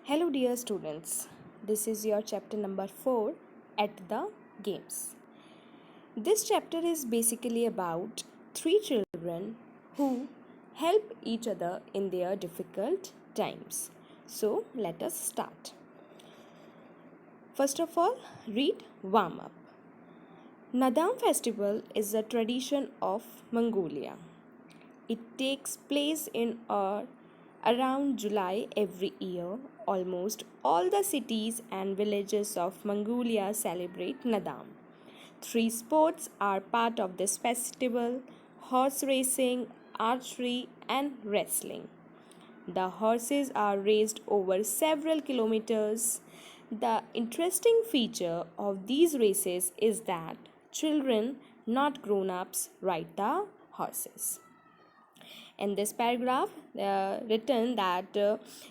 Hello, dear students. This is your chapter number 4 at the games. This chapter is basically about three children who help each other in their difficult times. So, let us start. First of all, read warm up. Nadam festival is a tradition of Mongolia. It takes place in around July every year. Almost all the cities and villages of Mongolia celebrate Nadam. Three sports are part of this festival: horse racing, archery, and wrestling. The horses are raced over several kilometers. The interesting feature of these races is that children, not grown ups, ride the horses. In this paragraph written that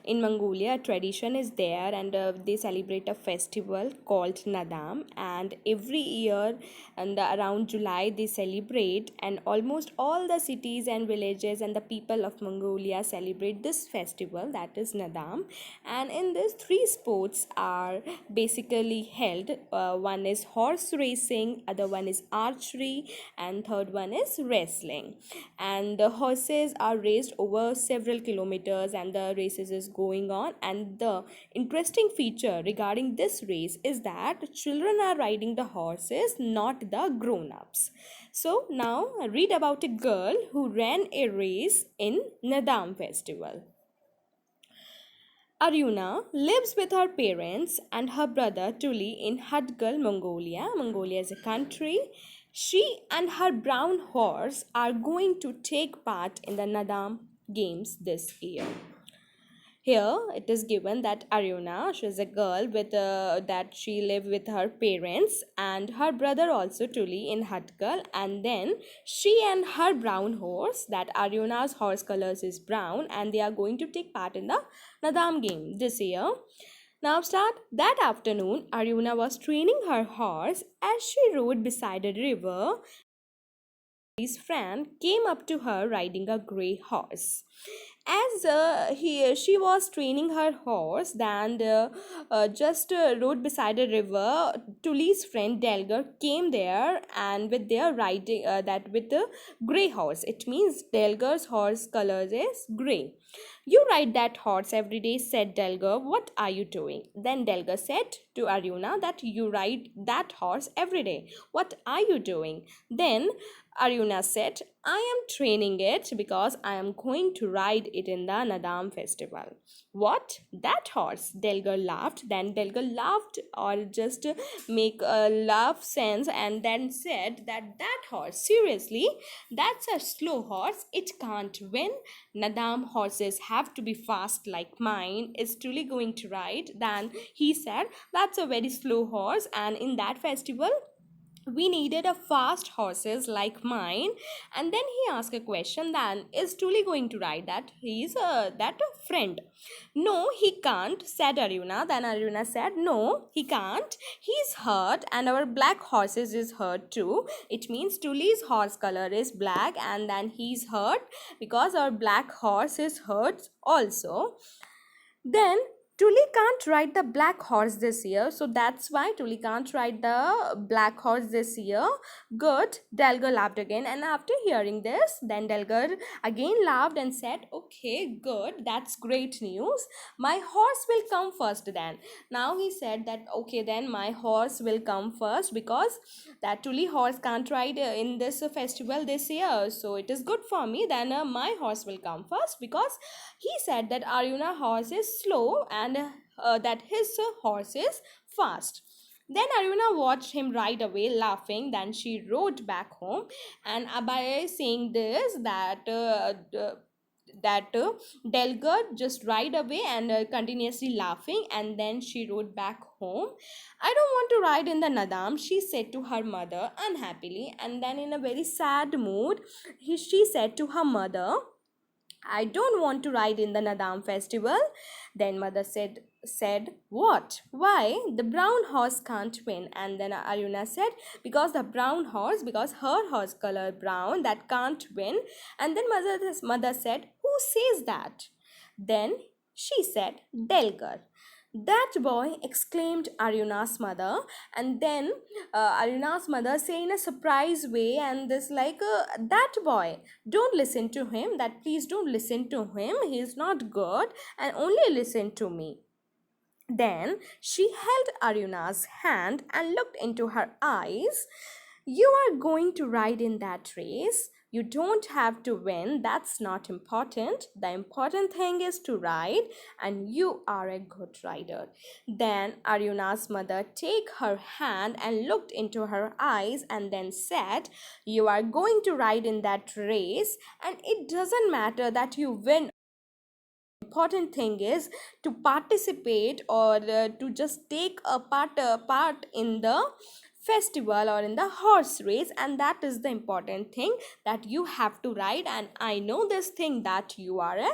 in Mongolia tradition is there, and they celebrate a festival called Nadam, and every year and around July they celebrate, and almost all the cities and villages and the people of Mongolia celebrate this festival, that is Nadam. And in this three sports are basically held. One is horse racing, other one is archery, and third one is wrestling. And the horses are raced over several kilometers, and the races is going on. And the interesting feature regarding this race is that children are riding the horses, not the grown-ups. So now read about a girl who ran a race in Nadam festival. Aruna lives with her parents and her brother Tuli in Hadgal, Mongolia. Mongolia is a country. She and her brown horse are going to take part in the Nadam games this year. Here it is given that Aruna, she is a girl with that she lived with her parents and her brother also Tuli in Hatkal, and then she and her brown horse, that Aruna's horse colors is brown, and they are going to take part in the Nadam game this year. Now start. That afternoon, Aruna was training her horse as she rode beside a river. His friend came up to her riding a grey horse. As she was training her horse, and just rode beside a river, Tuli's friend Delgar came there, and with their riding that with the grey horse. It means Delgar's horse colors is grey. You ride that horse every day, said Delgar. What are you doing? Then Delgar said to Arjuna that you ride that horse every day. What are you doing? Then Arjuna said, I am training it because I am going to ride it in the Nadam festival. What? That horse? Delgar laughed. Then Delgar laughed, or just make a laugh sense, and then said that horse, seriously, that's a slow horse. It can't win. Nadam horses have to be fast like mine. Is truly going to ride. Then he said, that's a very slow horse, and in that festival we needed a fast horses like mine. And then he asked a question, then is Tuli going to ride that? He's that a friend. No, he can't, said Aruna. Then Aruna said, no, he can't, he's hurt, and our black horses is hurt too. It means Tuli's horse color is black, and then he's hurt because our black horse is hurt also. Then Tuli can't ride the black horse this year, so that's why Tuli can't ride the black horse this year. Good. Delgar laughed again, and after hearing this, then Delgar again laughed and said, okay, good, that's great news. My horse will come first then. Now he said that, okay, then my horse will come first because that Tuli horse can't ride in this festival this year, so it is good for me. Then my horse will come first because he said that Arjuna horse is slow, and that his horse is fast. Then Arjuna watched him ride away laughing. Then she rode back home, and by saying this that Delgar just ride away and continuously laughing, and then she rode back home. I don't want to ride in the Nadam, she said to her mother unhappily, and then in a very sad mood she said to her mother, I don't want to ride in the Nadam festival. Then mother said, what? Why? The brown horse can't win. And then Arjuna said, because the brown horse, because her horse color brown, that can't win. And then mother said, who says that? Then She said, Delgar. That boy, exclaimed Arjuna's mother, and then Arjuna's mother say in a surprise way, and this like that boy, don't listen to him. That please don't listen to him. He is not good, and only listen to me. Then she held Arjuna's hand and looked into her eyes. You are going to ride in that race. You don't have to win. That's not important. The important thing is to ride, and you are a good rider. Then Arjuna's mother take her hand and looked into her eyes and then said, you are going to ride in that race, and it doesn't matter that you win. Important thing is to participate or to just take a part in the festival or in the horse race, and that is the important thing, that you have to ride. And I know this thing that you are a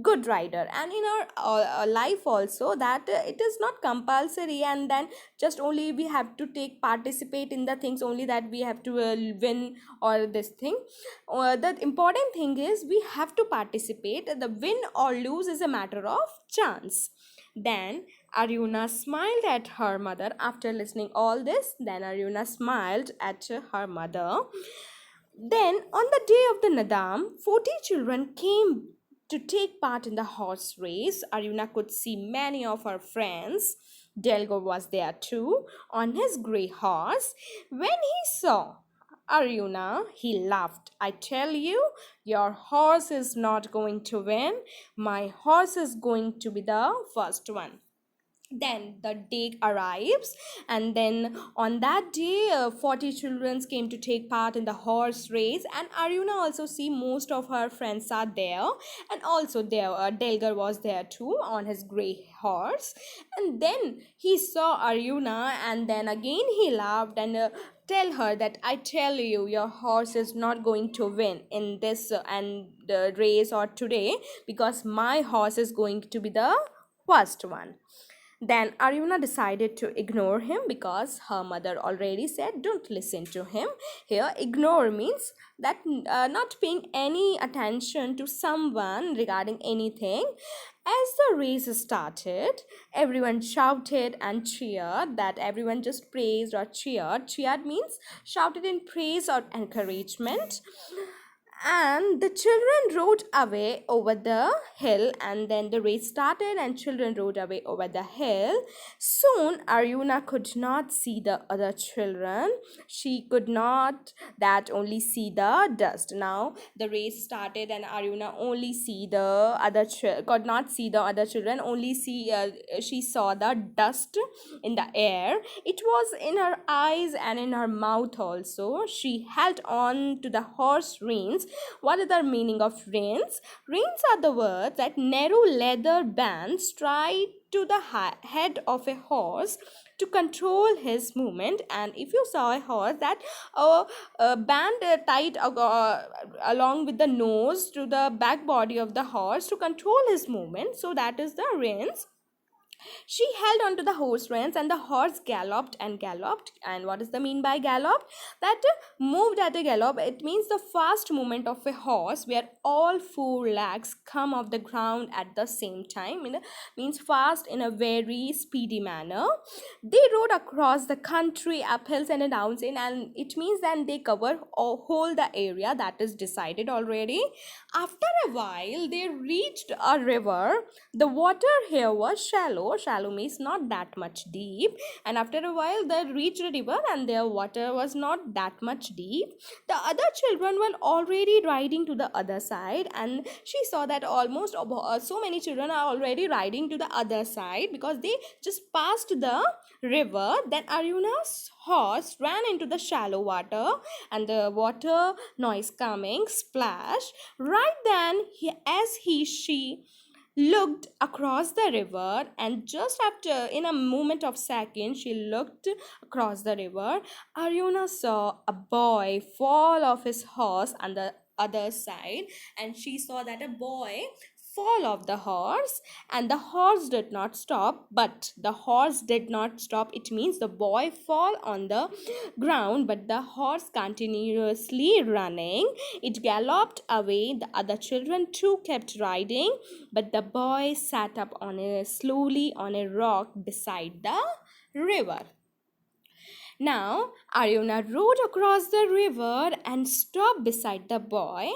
good rider. And in our life also, that it is not compulsory, and then just only we have to take participate in the things only, that we have to win or this thing. The important thing is we have to participate. The win or lose is a matter of chance. Then Arjuna smiled at her mother after listening all this. Then Arjuna smiled at her mother. Then on the day of the Nadam, 40 children came to take part in the horse race. Arjuna could see many of her friends. Delgo was there too, on his grey horse. When he saw Arjuna, he laughed. I tell you, your horse is not going to win. My horse is going to be the first one. Then the day arrives, and then on that day 40 children came to take part in the horse race, and Arjuna also see most of her friends are there, and also there Delgar was there too on his grey horse. And then he saw Arjuna, and then again he laughed and tell her that I tell you, your horse is not going to win in this and the race or today, because my horse is going to be the first one. Then Arjuna decided to ignore him, because her mother already said don't listen to him. Here, ignore means that not paying any attention to someone regarding anything. As the race started, everyone shouted and cheered. That everyone just praised or cheered. Cheered means shouted in praise or encouragement. And the children rode away over the hill, and then the race started and children rode away over the hill. Soon Arjuna could not see the other children. She could not that only see the dust. Now the race started and Arjuna only see the other could not see the other children, only see she saw the dust in the air. It was in her eyes and in her mouth also. She held on to the horse reins. What is the meaning of reins? Reins are the words that narrow leather bands tied to the head of a horse to control his movement. And if you saw a horse, that a band tied along with the nose to the back body of the horse to control his movement, so that is the reins. She held on to the horse reins, and the horse galloped and galloped. And what does the mean by gallop? That moved at a gallop. It means the fast movement of a horse where all four legs come off the ground at the same time. Means fast in a very speedy manner. They rode across the country, up hills and downs, and it means that they cover whole the area that is decided already. After a while, they reached a river. The water here was shallow. Shallow means not that much deep. And after a while, they reached a river, and their water was not that much deep. The other children were already riding to the other side, and she saw that almost so many children are already riding to the other side, because they just passed the river. Then Arjuna's horse ran into the shallow water, and the water noise coming splash. Right then, she looked across the river, and just after in a moment of seconds she looked across the river, Arjuna saw a boy fall off his horse on the other side, and she saw that a boy fall of the horse, and the horse did not stop. But the horse did not stop, it means the boy fall on the ground, but the horse continuously running. It galloped away. The other children too kept riding, but the boy sat up on a slowly on a rock beside the river. Now, Aryuna rode across the river and stopped beside the boy.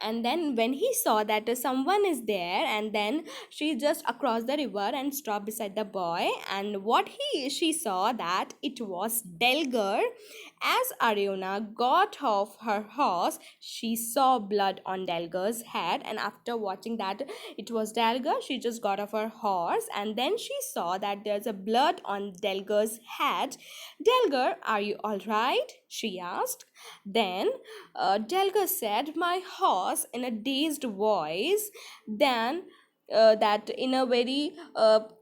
And then, when he saw that someone is there, and then she just across the river and stopped beside the boy. And what she saw that it was Delgar. As Aryuna got off her horse, she saw blood on Delgar's head. And after watching that it was Delgar, she just got off her horse, and then she saw that there's a blood on Delgar's head. Delgar, are you all right? She asked. Then Delgar said, my horse, in a dazed voice. Then that in a very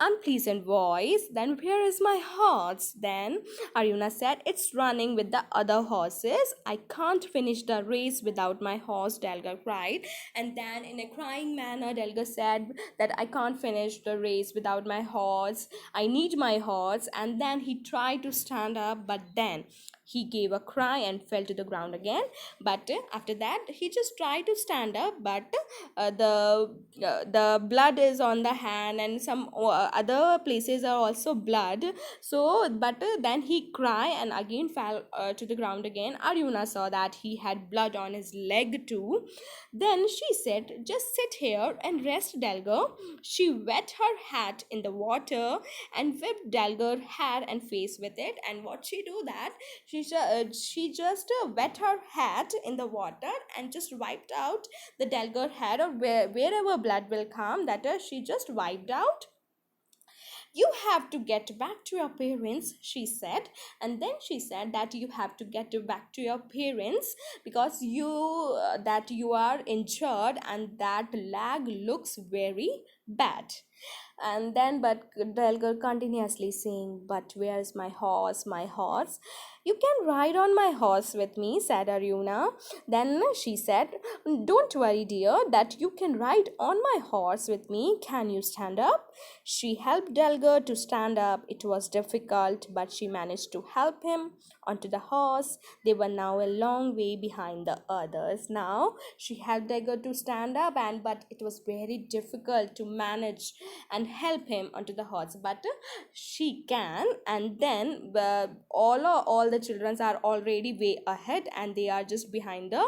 unpleasant voice, then where is my horse? Then Aryuna said, it's running with the other horses. I can't finish the race without my horse, Delgar cried. And then in a crying manner, Delgar said that I can't finish the race without my horse. I need my horse. And then he tried to stand up, but then he gave a cry and fell to the ground again. But after that he just tried to stand up, but the blood is on the hand, and some other places are also blood. So but then he cried and again fell to the ground again. Aryuna saw that he had blood on his leg too. Then she said, just sit here and rest, Delgar. She wet her hat in the water and whipped Delgar hair and face with it. And what she do that, she just wet her hat in the water and just wiped out the Delgar hair, or wherever blood will come, that she just wiped out. You have to get back to your parents, she said. And then she said that you have to get back to your parents because that you are injured and that leg looks very bad. And then but Delgar continuously saying, but where's my horse, my horse? You can ride on my horse with me, said Aryuna. Then she said, don't worry, dear, that you can ride on my horse with me. Can you stand up? She helped Delgar to stand up. It was difficult, but she managed to help him onto the horse. They were now a long way behind the others. Now she helped Delgar to stand up, and but it was very difficult to manage and help him onto the horse. But she can, and then all the children are already way ahead, and they are just behind the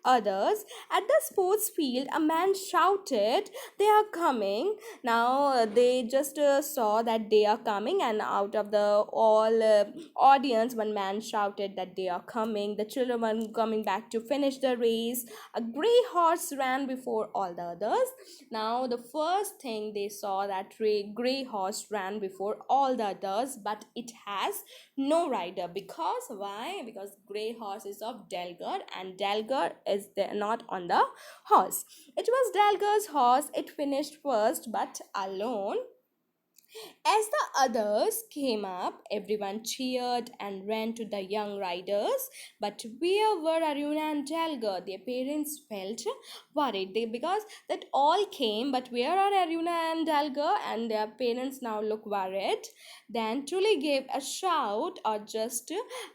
others. At the sports field, a man shouted, they are coming. Now they just saw that they are coming, and out of the all audience, one man shouted that they are coming. The children were coming back to finish the race. A gray horse ran before all the others. Now the first thing they saw that gray horse ran before all the others, but it has no rider. Because why? Because gray horse is of Delgar, and Delgar is there not on the horse. It was Delgar's horse. It finished first, but alone. As the others came up, everyone cheered and ran to the young riders. But where were Aryuna and Delgar? Their parents felt worried because that all came, but where are Aryuna and Delgar? And their parents now look worried. Then Truly gave a shout, or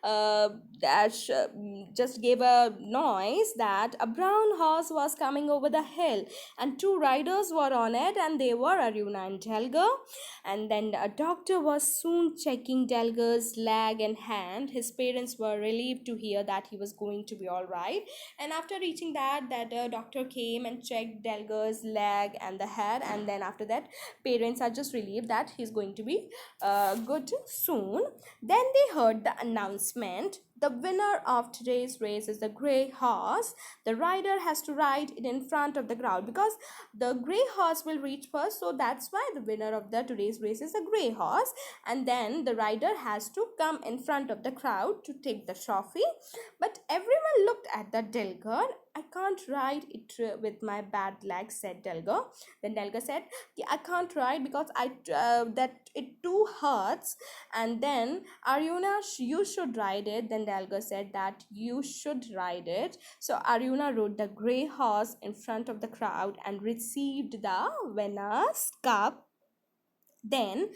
uh, just gave a noise that a brown horse was coming over the hill, and two riders were on it, and they were Aryuna and Delgar. And then a doctor was soon checking Delgar's leg and hand. His parents were relieved to hear that he was going to be all right. And after reaching that doctor came and checked Delgar's leg and the head. And then after that, parents are just relieved that he's going to be good soon. Then they heard the announcement, the winner of today's race is the gray horse. The rider has to ride it in front of the crowd because the gray horse will reach first. So that's why the winner of the today's race is the gray horse. And then the rider has to come in front of the crowd to take the trophy. But everyone looked at the Delgar I can't ride it with my bad legs, said Delga. Then Delga said, "Yeah, I can't ride because that it too hurts." And then Arjuna, you should ride it. Then Delga said that you should ride it. So Arjuna rode the grey horse in front of the crowd and received the winner's cup. Then,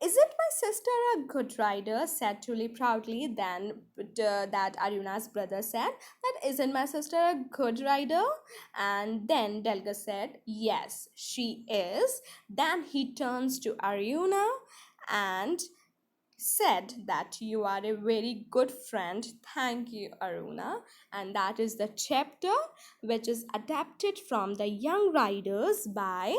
"Isn't my sister a good rider?" said Tully proudly. Then that Arjuna's brother said, "That isn't my sister a good rider?" And then Delga said, "Yes, she is." Then he turns to Arjuna and said that you are a very good friend. Thank you, Aruna. And that is the chapter which is adapted from The Young Riders by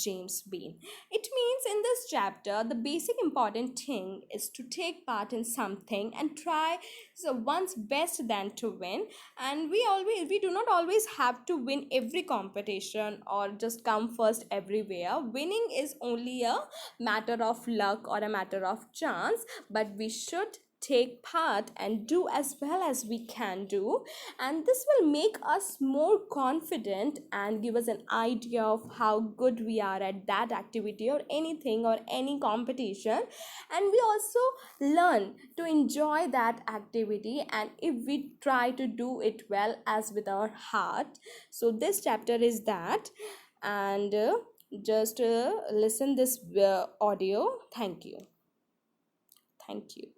James Bean. It means in this chapter, the basic important thing is to take part in something and try so one's best than to win. And we do not always have to win every competition or just come first everywhere. Winning is only a matter of luck or a matter of chance, but we should take part and do as well as we can do, and this will make us more confident and give us an idea of how good we are at that activity or anything or any competition, and we also learn to enjoy that activity, and if we try to do it well as with our heart. So this chapter is that, and just listen this audio. Thank you. Thank you.